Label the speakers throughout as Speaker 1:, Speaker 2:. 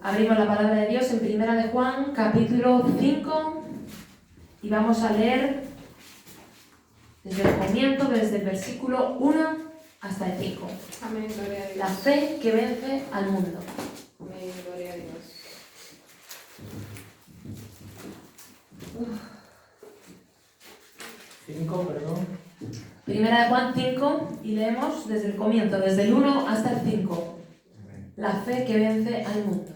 Speaker 1: Abrimos la palabra de Dios en Primera de Juan, capítulo 5, y vamos a leer desde el comienzo, desde el versículo 1 hasta el 5.
Speaker 2: Amén, gloria a Dios.
Speaker 1: La fe que vence al mundo.
Speaker 2: Amén, gloria a Dios.
Speaker 3: 5, perdón.
Speaker 1: Primera de Juan 5, y leemos desde el comienzo, desde el 1 hasta el 5. La fe que vence al mundo.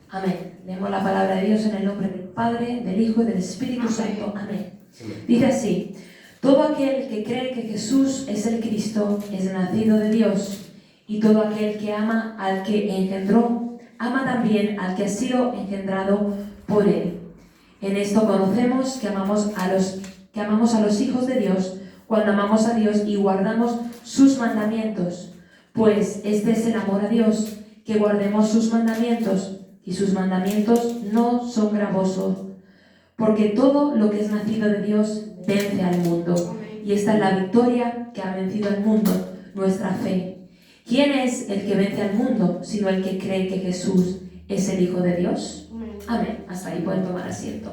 Speaker 1: Amén. Leemos la palabra de Dios en el nombre del Padre, del Hijo y del Espíritu Santo. Amén. Dice así: todo aquel que cree que Jesús es el Cristo es nacido de Dios, y todo aquel que ama al que engendró, ama también al que ha sido engendrado por él. En esto conocemos que amamos a los hijos de Dios, cuando amamos a Dios y guardamos sus mandamientos. Pues este es el amor a Dios, que guardemos sus mandamientos, y sus mandamientos no son gravosos, porque todo lo que es nacido de Dios vence al mundo. Y esta es la victoria que ha vencido al mundo, nuestra fe. ¿Quién es el que vence al mundo, sino el que cree que Jesús es el Hijo de Dios? Amén. Hasta ahí pueden tomar asiento.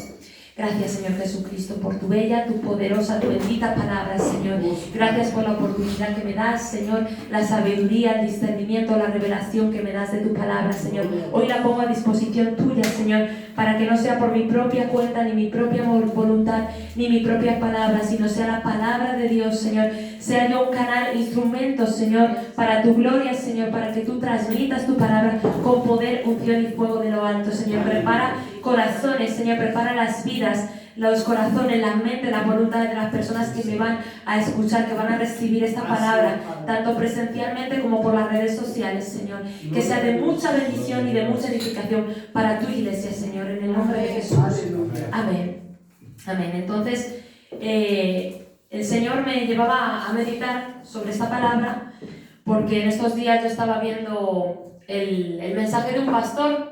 Speaker 1: Gracias, Señor Jesucristo, por tu bella, tu poderosa, tu bendita palabra, Señor. Gracias por la oportunidad que me das, Señor, la sabiduría, el discernimiento, la revelación que me das de tu palabra, Señor. Hoy la pongo a disposición tuya, Señor, para que no sea por mi propia cuenta, ni mi propia voluntad, ni mi propia palabra, sino sea la palabra de Dios, Señor. Sea yo un canal, instrumento, Señor, para tu gloria, Señor, para que tú transmitas tu palabra con poder, unción y fuego de lo alto, Señor. Prepara corazones, Señor, prepara las vidas, los corazones, la mente, la voluntad de las personas que me van a escuchar, que van a recibir esta palabra, tanto presencialmente como por las redes sociales, Señor. Que sea de mucha bendición y de mucha edificación para tu iglesia, Señor, en el nombre de Jesús. Amén. Amén. Entonces, el Señor me llevaba a meditar sobre esta palabra, porque en estos días yo estaba viendo el mensaje de un pastor.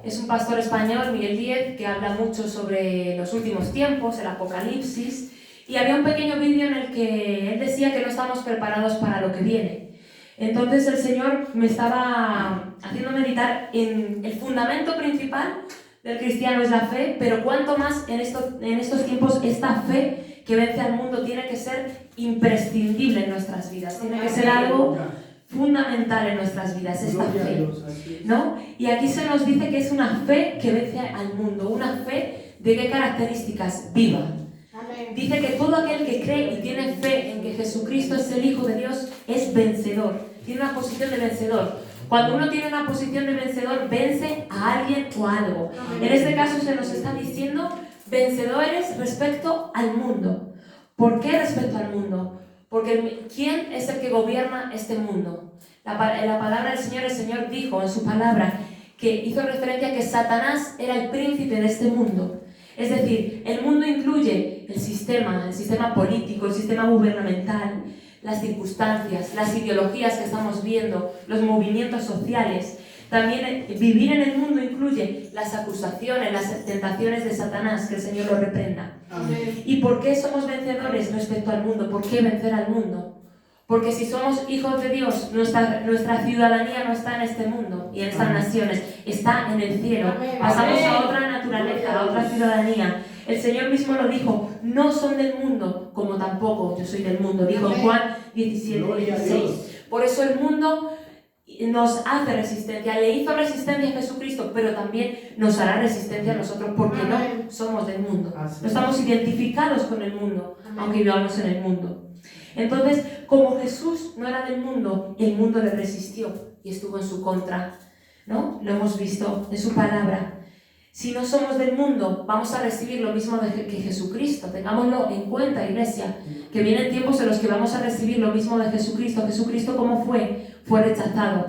Speaker 1: Es un pastor español, Miguel Díez, que habla mucho sobre los últimos tiempos, el Apocalipsis, y había un pequeño vídeo en el que él decía que no estamos preparados para lo que viene. Entonces el Señor me estaba haciendo meditar en el fundamento principal del cristiano es la fe, pero cuanto más en estos tiempos esta fe que vence al mundo tiene que ser imprescindible en nuestras vidas, tiene que ser algo fundamental en nuestras vidas, esta fe, ¿no? Y aquí se nos dice que es una fe que vence al mundo, una fe ¿de qué características? Viva.
Speaker 2: Amén.
Speaker 1: Dice que todo aquel que cree y tiene fe en que Jesucristo es el Hijo de Dios es vencedor, tiene una posición de vencedor. Cuando uno tiene una posición de vencedor, vence a alguien o a algo. En este caso se nos está diciendo vencedores respecto al mundo. ¿Por qué respecto al mundo? Porque ¿quién es el que gobierna este mundo? La palabra del Señor, el Señor dijo en su palabra que hizo referencia a que Satanás era el príncipe de este mundo. Es decir, el mundo incluye el sistema político, el sistema gubernamental, las circunstancias, las ideologías que estamos viendo, los movimientos sociales. También vivir en el mundo incluye las acusaciones, las tentaciones de Satanás, que el Señor lo reprenda.
Speaker 2: Amén.
Speaker 1: ¿Y por qué somos vencedores respecto al mundo? ¿Por qué vencer al mundo? Porque si somos hijos de Dios, nuestra ciudadanía no está en este mundo y en estas naciones, está en el cielo. Pasamos a otra naturaleza, a otra ciudadanía. El Señor mismo lo dijo: no son del mundo, como tampoco yo soy del mundo. Dijo en Juan 17:16. Por eso el mundo nos hace resistencia, le hizo resistencia a Jesucristo, pero también nos hará resistencia a nosotros, porque no somos del mundo, no estamos identificados con el mundo, aunque vivamos en el mundo. Entonces, como Jesús no era del mundo, el mundo le resistió y estuvo en su contra, ¿no? Lo hemos visto en su palabra. Si no somos del mundo, vamos a recibir lo mismo que Jesucristo. Tengámoslo en cuenta, iglesia, que vienen tiempos en los que vamos a recibir lo mismo de Jesucristo. Jesucristo, ¿cómo fue? Fue rechazado,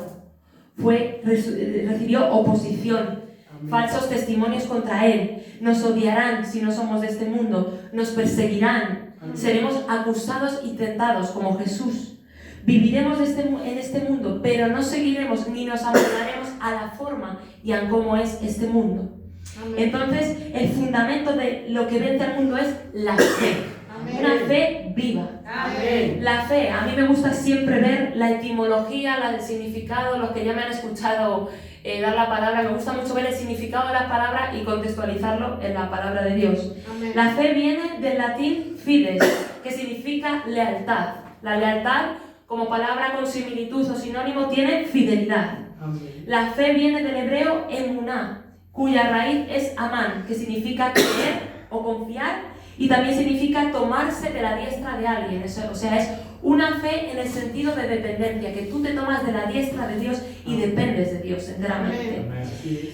Speaker 1: recibió oposición, falsos testimonios contra él. Nos odiarán si no somos de este mundo, nos perseguirán, seremos acusados y tentados como Jesús. Viviremos en este mundo, pero no seguiremos ni nos amoldaremos a la forma y a cómo es este mundo. Entonces, el fundamento de lo que vence al mundo es la fe. Una fe viva.
Speaker 2: Amén.
Speaker 1: La fe, a mí me gusta siempre ver la etimología, el significado, los que ya me han escuchado dar la palabra, me gusta mucho ver el significado de las palabras y contextualizarlo en la palabra de Dios.
Speaker 2: Amén.
Speaker 1: La fe viene del latín fides, que significa lealtad. La lealtad, como palabra con similitud o sinónimo, tiene fidelidad. La fe viene del hebreo emuná, cuya raíz es amán, que significa creer o confiar, y también significa tomarse de la diestra de alguien. Eso, o sea, es una fe en el sentido de dependencia, que tú te tomas de la diestra de Dios y dependes de Dios enteramente.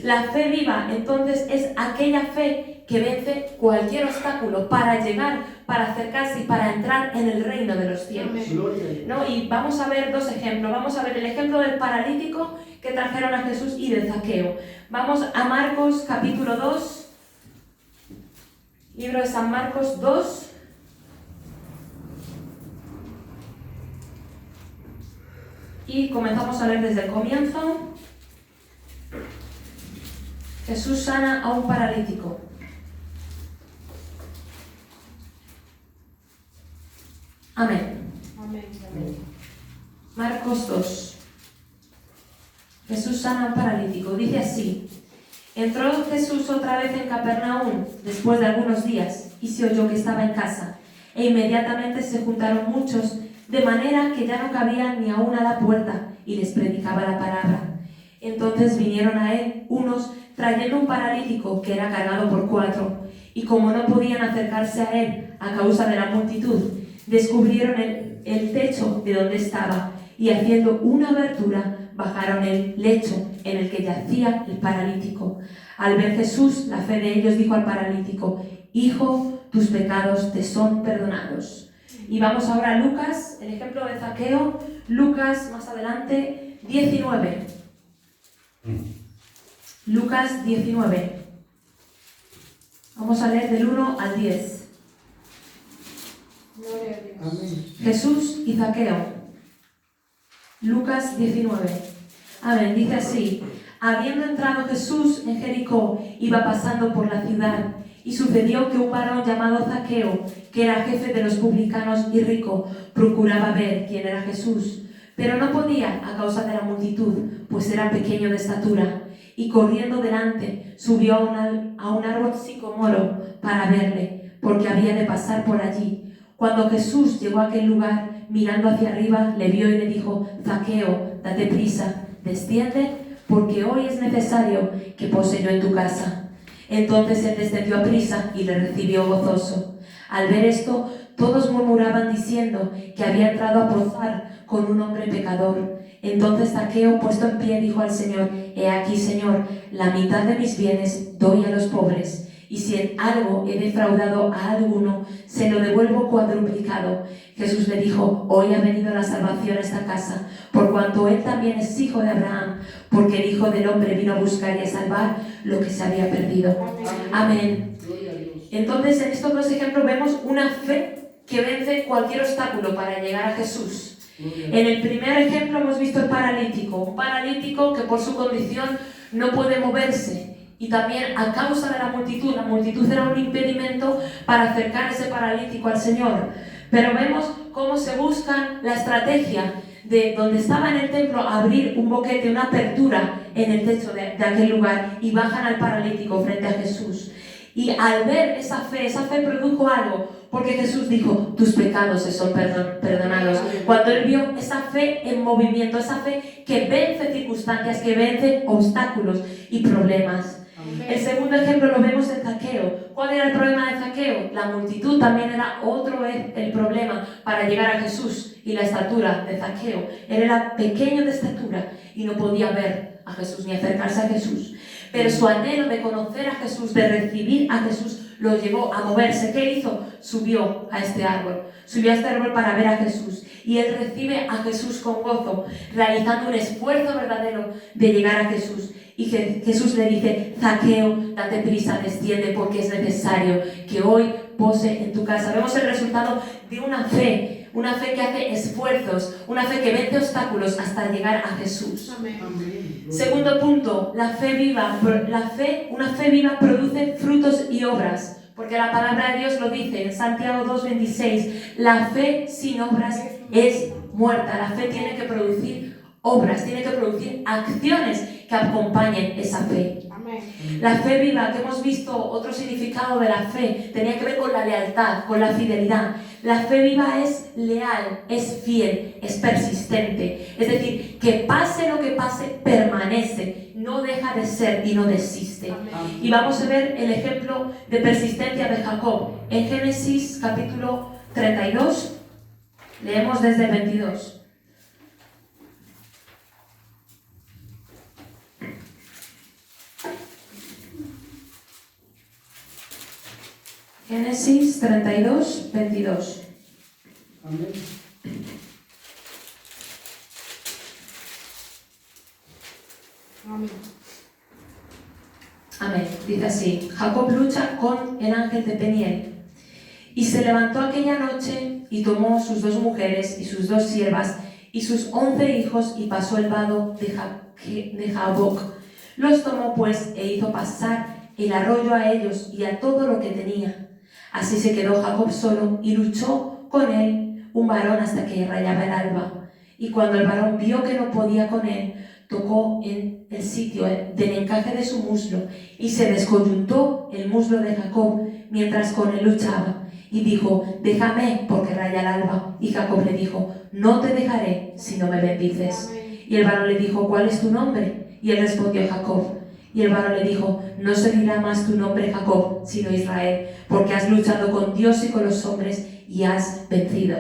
Speaker 1: La fe viva, entonces, es aquella fe que vence cualquier obstáculo para llegar, para acercarse y para entrar en el reino de los cielos. ¿No? Y vamos a ver dos ejemplos. Vamos a ver el ejemplo del paralítico que trajeron a Jesús y de Zaqueo. Vamos a Marcos capítulo 2. Libro de San Marcos 2. Y comenzamos a leer desde el comienzo. Jesús sana a un paralítico. Amén.
Speaker 2: Amén.
Speaker 1: Marcos 2. Jesús sana a un paralítico. Dice así: entró Jesús otra vez en Capernaum después de algunos días y se oyó que estaba en casa. E inmediatamente se juntaron muchos, de manera que ya no cabían ni aún a la puerta, y les predicaba la palabra. Entonces vinieron a él unos trayendo un paralítico que era cargado por 4, y como no podían acercarse a él a causa de la multitud, descubrieron el techo de donde estaba, y haciendo una abertura bajaron el lecho en el que yacía el paralítico. Al ver Jesús la fe de ellos, dijo al paralítico: hijo, tus pecados te son perdonados. Y vamos ahora a Lucas, el ejemplo de Zaqueo, Lucas más adelante 19. Lucas 19. Vamos a leer del 1 al 10.
Speaker 2: Gloria a Dios.
Speaker 3: Amén.
Speaker 1: Jesús y Zaqueo. Lucas 19. Amén. Dice así: habiendo entrado Jesús en Jericó, iba pasando por la ciudad, y sucedió que un varón llamado Zaqueo, que era jefe de los publicanos y rico, procuraba ver quién era Jesús, pero no podía a causa de la multitud, pues era pequeño de estatura, y corriendo delante subió a un árbol sicomoro para verle, porque había de pasar por allí. Cuando Jesús llegó a aquel lugar, mirando hacia arriba, le vio y le dijo: Zaqueo, date prisa, desciende, porque hoy es necesario que pose yo en tu casa. Entonces él descendió a prisa y le recibió gozoso. Al ver esto, todos murmuraban diciendo que había entrado a posar con un hombre pecador. Entonces Zaqueo, puesto en pie, dijo al Señor: he aquí, Señor, la mitad de mis bienes doy a los pobres, y si en algo he defraudado a alguno, se lo devuelvo cuadruplicado. Jesús le dijo: hoy ha venido la salvación a esta casa, por cuanto él también es hijo de Abraham, porque el Hijo del Hombre vino a buscar y a salvar lo que se había perdido. Amén. Entonces, en estos dos ejemplos vemos una fe que vence cualquier obstáculo para llegar a Jesús. En el primer ejemplo hemos visto el paralítico, un paralítico que por su condición no puede moverse, y también a causa de la multitud era un impedimento para acercar ese paralítico al Señor. Pero vemos cómo se busca la estrategia de donde estaba en el templo, abrir un boquete, una apertura en el techo de aquel lugar, y bajan al paralítico frente a Jesús. Y al ver esa fe produjo algo, porque Jesús dijo: tus pecados se son perdonados. Cuando él vio esa fe en movimiento, esa fe que vence circunstancias, que vence obstáculos y problemas. El segundo ejemplo lo vemos en Zaqueo. ¿Cuál era el problema de Zaqueo? La multitud también era otro el problema para llegar a Jesús, y la estatura de Zaqueo. Él era pequeño de estatura y no podía ver a Jesús ni acercarse a Jesús. Pero su anhelo de conocer a Jesús, de recibir a Jesús, lo llevó a moverse. ¿Qué hizo? Subió a este árbol. Subió a este árbol para ver a Jesús. Y él recibe a Jesús con gozo, realizando un esfuerzo verdadero de llegar a Jesús. Y Jesús le dice: Zaqueo, date prisa, desciende, porque es necesario que hoy pose en tu casa. Vemos el resultado de una fe que hace esfuerzos, una fe que vence obstáculos hasta llegar a Jesús.
Speaker 2: Amén.
Speaker 1: Segundo punto, una fe viva produce frutos y obras. Porque la palabra de Dios lo dice en Santiago 2:26, la fe sin obras es muerta. La fe tiene que producir obras, tiene que producir acciones que acompañen esa fe.
Speaker 2: Amén.
Speaker 1: La fe viva, que hemos visto otro significado de la fe, tenía que ver con la lealtad, con la fidelidad. La fe viva es leal, es fiel, es persistente. Es decir, que pase lo que pase, permanece, no deja de ser y no desiste.
Speaker 2: Amén.
Speaker 1: Y vamos a ver el ejemplo de persistencia de Jacob. En Génesis capítulo 32, leemos desde el 22. Génesis 32, 22.
Speaker 3: Amén.
Speaker 2: Amén.
Speaker 1: Amén. Dice así: Jacob lucha con el ángel de Peniel. Y se levantó aquella noche y tomó sus 2 mujeres y sus 2 siervas y sus 11 hijos y pasó el vado de Jaboc. Los tomó pues e hizo pasar el arroyo a ellos y a todo lo que tenía. Así se quedó Jacob solo y luchó con él un varón hasta que rayaba el alba. Y cuando el varón vio que no podía con él, tocó en el sitio del encaje de su muslo y se descoyuntó el muslo de Jacob mientras con él luchaba. Y dijo: déjame porque raya el alba. Y Jacob le dijo: no te dejaré si no me bendices.
Speaker 2: Amén.
Speaker 1: Y el varón le dijo: ¿cuál es tu nombre? Y él respondió: Jacob. Y el varón le dijo: no se dirá más tu nombre Jacob, sino Israel, porque has luchado con Dios y con los hombres y has vencido.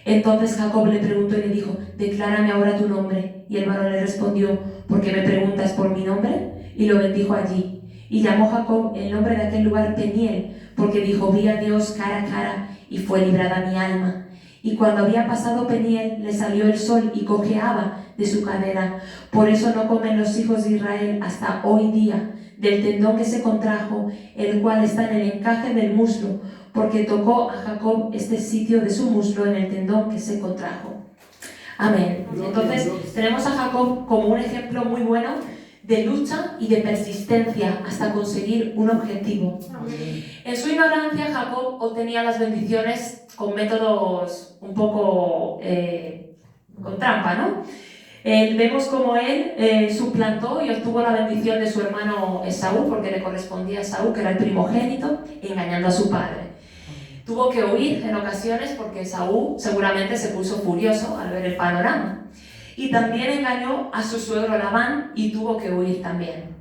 Speaker 1: Entonces Jacob le preguntó y le dijo: declárame ahora tu nombre. Y el varón le respondió: ¿por qué me preguntas por mi nombre? Y lo bendijo allí. Y llamó Jacob el nombre de aquel lugar Peniel, porque dijo: vi a Dios cara a cara y fue librada mi alma. Y cuando había pasado Peniel, le salió el sol y cojeaba de su cadera. Por eso no comen los hijos de Israel hasta hoy día del tendón que se contrajo, el cual está en el encaje del muslo, porque tocó a Jacob este sitio de su muslo en el tendón que se contrajo. Amén. Entonces tenemos a Jacob como un ejemplo muy bueno de lucha y de persistencia hasta conseguir un objetivo.
Speaker 2: Amén.
Speaker 1: En su ignorancia, Jacob obtenía las bendiciones con métodos un poco con trampa, ¿no? Vemos como él suplantó y obtuvo la bendición de su hermano Esaú, porque le correspondía a Esaú, que era el primogénito, engañando a su padre. Tuvo que huir en ocasiones porque Esaú seguramente se puso furioso al ver el panorama. Y también engañó a su suegro Labán y tuvo que huir también.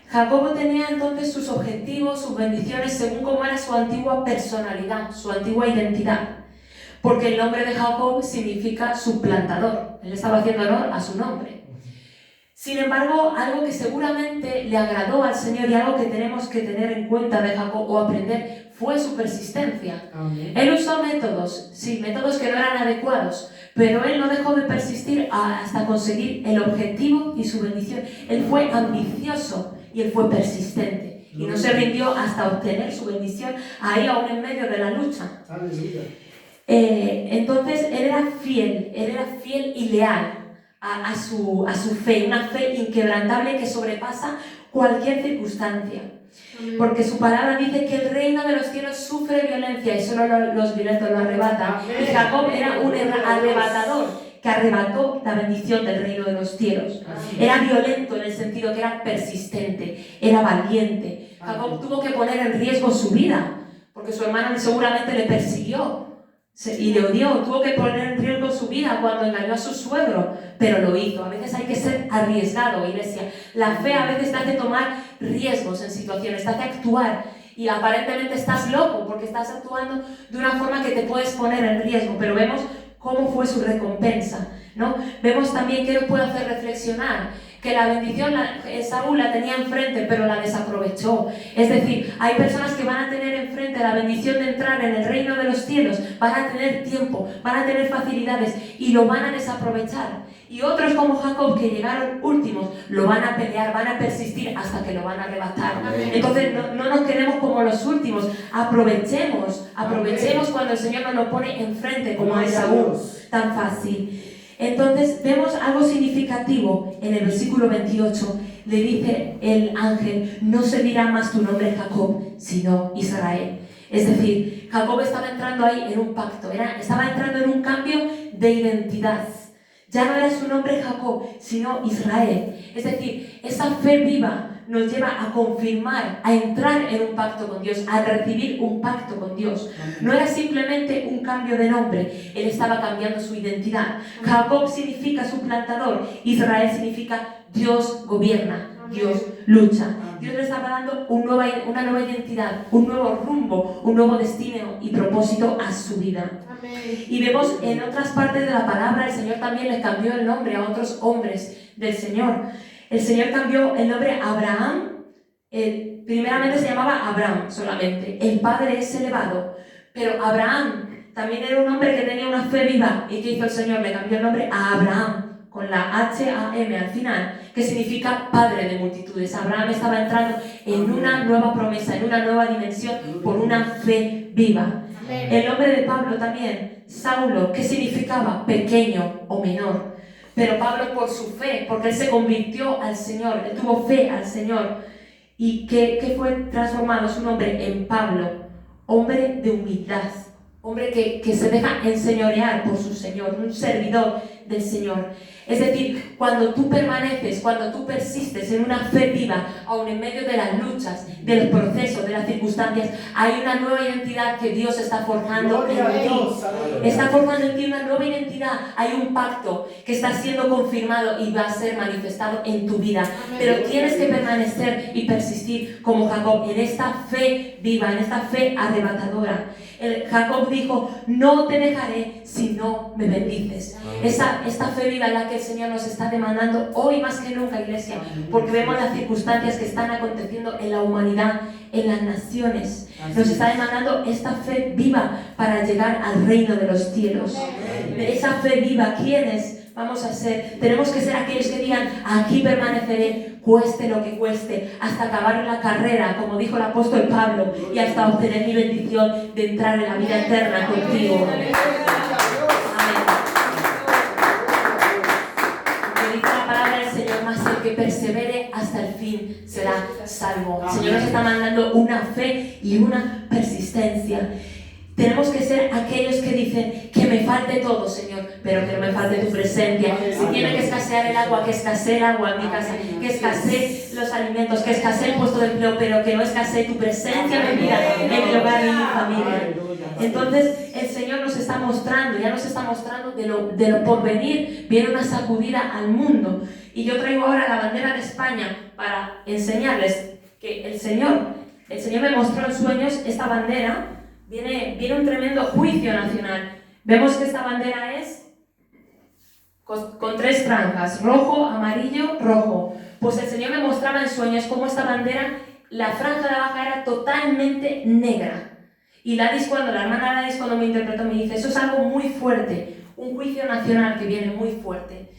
Speaker 1: Jacob tenía entonces sus objetivos, sus bendiciones, según cómo era su antigua personalidad, su antigua identidad. Porque el nombre de Jacob significa suplantador. Él estaba haciendo honor a su nombre. Sin embargo, algo que seguramente le agradó al Señor y algo que tenemos que tener en cuenta de Jacob o aprender fue su persistencia.
Speaker 3: Amén.
Speaker 1: Él usó métodos, sí, métodos que no eran adecuados, pero él no dejó de persistir hasta conseguir el objetivo y su bendición. Él fue ambicioso y él fue persistente. Y no se rindió hasta obtener su bendición ahí aún en medio de la lucha.
Speaker 3: Aleluya.
Speaker 1: Entonces él era fiel y leal a su fe, una fe inquebrantable que sobrepasa cualquier circunstancia.
Speaker 2: Amén.
Speaker 1: Porque su palabra dice que el reino de los cielos sufre violencia y solo los violentos lo arrebatan. Y Jacob era un arrebatador que arrebató la bendición del reino de los cielos. Era violento en el sentido que era persistente, era valiente. Jacob tuvo que poner en riesgo su vida, porque su hermano seguramente le persiguió y le odió. Tuvo que poner en riesgo su vida cuando engañó a su suegro, pero lo hizo. A veces hay que ser arriesgado, iglesia. La fe a veces te hace tomar riesgos en situaciones, te hace actuar y aparentemente estás loco porque estás actuando de una forma que te puedes poner en riesgo, pero vemos cómo fue su recompensa, ¿no? Vemos también que nos puede hacer reflexionar que la bendición Esaú la tenía enfrente, pero la desaprovechó. Es decir, hay personas que van a tener enfrente la bendición de entrar en el reino de los cielos, van a tener tiempo, van a tener facilidades y lo van a desaprovechar. Y otros como Jacob, que llegaron últimos, lo van a pelear, van a persistir hasta que lo van a arrebatar. Entonces no nos quedemos como los últimos, aprovechemos cuando el Señor nos lo pone enfrente como a Esaú, tan fácil. Entonces vemos algo significativo en el versículo 28. Le dice el ángel: no se dirá más tu nombre Jacob, sino Israel. Es decir, Jacob estaba entrando ahí en un pacto, estaba entrando en un cambio de identidad. Ya no era su nombre Jacob, sino Israel. Es decir, esa fe viva nos lleva a confirmar, a entrar en un pacto con Dios, a recibir un pacto con Dios. No era simplemente un cambio de nombre, él estaba cambiando su identidad. Jacob significa suplantador, Israel significa Dios gobierna, Dios lucha. Dios le estaba dando una nueva identidad, un nuevo rumbo, un nuevo destino y propósito a su vida. Y vemos en otras partes de la palabra, el Señor también le cambió el nombre a otros hombres del Señor. El Señor cambió el nombre a Abraham. Primeramente se llamaba Abraham solamente. El Padre es elevado. Pero Abraham también era un hombre que tenía una fe viva. ¿Y qué hizo el Señor? Le cambió el nombre a Abraham, con la H-A-M al final, que significa Padre de multitudes. Abraham estaba entrando en una nueva promesa, en una nueva dimensión, por una fe viva. El nombre de Pablo también, Saulo, que significaba pequeño o menor. Pero Pablo, por su fe, porque él se convirtió al Señor, él tuvo fe al Señor. ¿Y qué fue transformado su nombre en Pablo? Hombre de humildad, hombre que se deja enseñorear por su Señor, un servidor del Señor. Es decir, cuando tú permaneces, cuando tú persistes en una fe viva, aun en medio de las luchas, de los procesos, de las circunstancias, hay una nueva identidad que Dios está forjando en ti. Está formando en ti una nueva identidad. Hay un pacto que está siendo confirmado y va a ser manifestado en tu vida. Pero tienes que permanecer y persistir como Jacob en esta fe viva, en esta fe arrebatadora. Jacob dijo: no te dejaré si no me bendices. Esta fe viva es la que el Señor nos está demandando hoy más que nunca, iglesia, porque vemos las circunstancias que están aconteciendo en la humanidad, en las naciones. Nos está demandando esta fe viva para llegar al reino de los cielos. Esa fe viva, ¿quiénes vamos a ser? Tenemos que ser aquellos que digan: aquí permaneceré, cueste lo que cueste, hasta acabar la carrera, como dijo el apóstol Pablo, y hasta obtener mi bendición de entrar en la vida eterna contigo. Amén. Porque dice la palabra del Señor: más el que persevere hasta el fin será salvo. El Señor nos está mandando una fe y una persistencia. Tenemos que ser aquellos que dicen: que me falte todo, Señor, pero que no me falte tu presencia. Si tiene que escasear el agua, que escasee el agua en mi casa, que escasee los alimentos, que escasee el puesto de empleo, pero que no escasee tu presencia en mi vida, en mi hogar y en mi familia. Entonces el Señor nos está mostrando, ya nos está mostrando de lo por venir. Viene una sacudida al mundo. Y yo traigo ahora la bandera de España para enseñarles que el Señor me mostró en sueños esta bandera. Viene un tremendo juicio nacional. Vemos que esta bandera es con 3 franjas: rojo, amarillo, rojo. Pues el Señor me mostraba en sueños cómo esta bandera, la franja de abajo era totalmente negra. Y la hermana Ladis, cuando me interpretó, me dice: eso es algo muy fuerte, un juicio nacional que viene muy fuerte.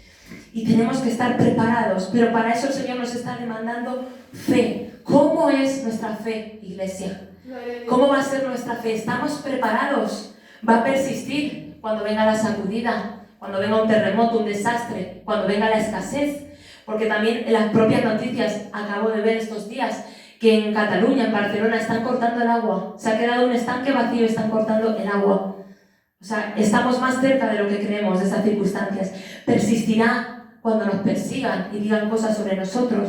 Speaker 1: Y tenemos que estar preparados, pero para eso el Señor nos está demandando fe. ¿Cómo es nuestra fe, iglesia? ¿Cómo va a ser nuestra fe? ¿Estamos preparados? ¿Va a persistir cuando venga la sacudida? Cuando venga un terremoto, un desastre, cuando venga la escasez? Porque también en las propias noticias acabo de ver estos días que en Cataluña, en Barcelona, están cortando el agua. Se ha quedado un estanque vacío y están cortando el agua. O sea, estamos más cerca de lo que creemos de estas circunstancias. Persistirá cuando nos persigan y digan cosas sobre nosotros.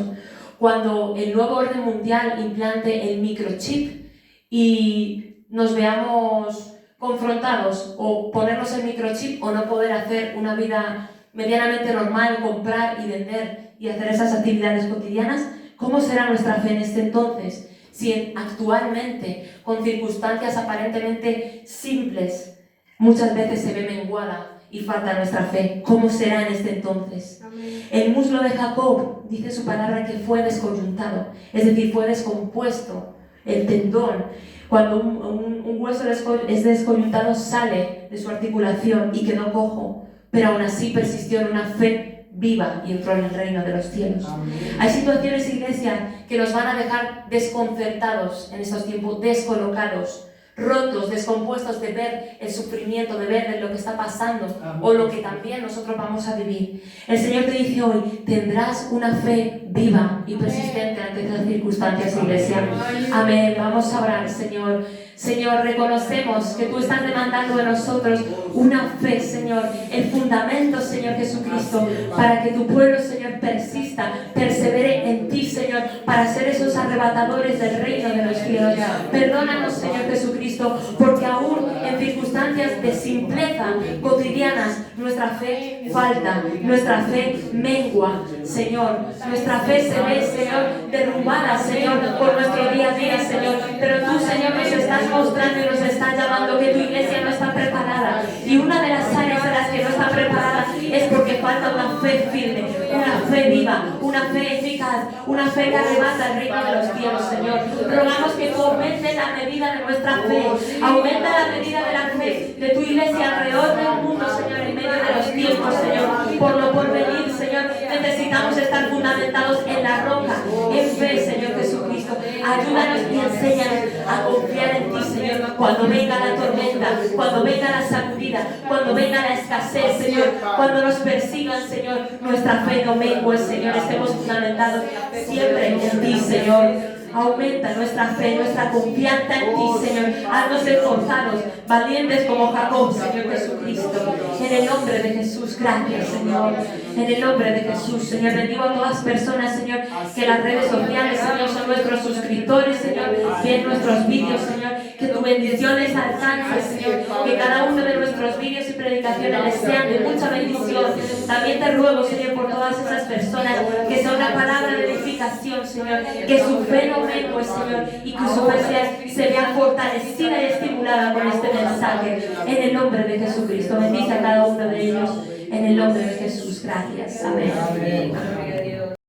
Speaker 1: Cuando el nuevo orden mundial implante el microchip y nos veamos confrontados, o ponernos el microchip o no poder hacer una vida medianamente normal, comprar y vender y hacer esas actividades cotidianas. ¿Cómo será nuestra fe en este entonces? Si actualmente, con circunstancias aparentemente simples, muchas veces se ve menguada y falta nuestra fe, ¿cómo será en este entonces? Amén. El muslo de Jacob, dice su palabra, que fue descoyuntado, es decir, fue descompuesto. El tendón, cuando un hueso es descoyuntado, sale de su articulación y quedó cojo, pero aún así persistió en una fe viva y entró en el reino de los cielos. Amén. Hay situaciones, iglesia, que nos van a dejar desconcertados en estos tiempos, descolocados, rotos, descompuestos de ver el sufrimiento, de ver lo que está pasando o lo que también nosotros vamos a vivir. El Señor te dice hoy, tendrás una fe viva y persistente ante estas circunstancias, iglesia. Amén. Vamos a orar, Señor. Señor, reconocemos que Tú estás demandando de nosotros una fe, Señor, el fundamento, Señor Jesucristo, para que Tu pueblo, Señor, persista, persevere en Ti, Señor, para ser esos arrebatadores del reino de los cielos. Perdónanos, Señor Jesucristo, porque aún en circunstancias de simpleza cotidianas, nuestra fe falta, nuestra fe mengua, Señor. Nuestra fe se ve, Señor, derrumbada, Señor, por nuestro día a día, Señor. Pero Tú, Señor, nos estás mostrando y nos estás llamando que Tu iglesia no está preparada. Y una de las áreas en las que no está preparada es porque falta una fe firme, una fe viva, una fe eficaz, una fe que arrebata el reino de los cielos, Señor. Rogamos que Tú aumentes la medida de nuestra fe, aumenta la medida de la fe de Tu iglesia alrededor del mundo, Señor, en medio de los tiempos, Señor. Por lo por venir, Señor, necesitamos estar fundamentados en la roca, en fe, Señor Jesucristo. Ayúdanos y enséñanos a confiar en Ti, Señor, cuando venga la tormenta, cuando venga la sacudida, cuando venga la escasez, Señor, cuando nos persigan, Señor, nuestra fe no mengue, Señor, estemos fundamentados siempre en Ti, Señor. Aumenta nuestra fe, nuestra confianza en Ti, Señor. Haznos esforzados, valientes como Jacob, Señor Jesucristo. En el nombre de Jesús, gracias, Señor. En el nombre de Jesús, Señor. Bendigo a todas las personas, Señor, que las redes sociales, Señor, son nuestros suscriptores, Señor. Ven nuestros vídeos, Señor. Que Tu bendición les alcance, Señor. Que cada uno de nuestros vídeos y predicaciones les sean de mucha bendición. También te ruego, Señor, por todas esas personas que son una palabra de edificación, Señor. Que su fe no mengue, Señor, y que su fe se vea fortalecida y estimulada con este mensaje. En el nombre de Jesucristo, bendice a cada uno de ellos. En el nombre de Jesús, gracias. Amén.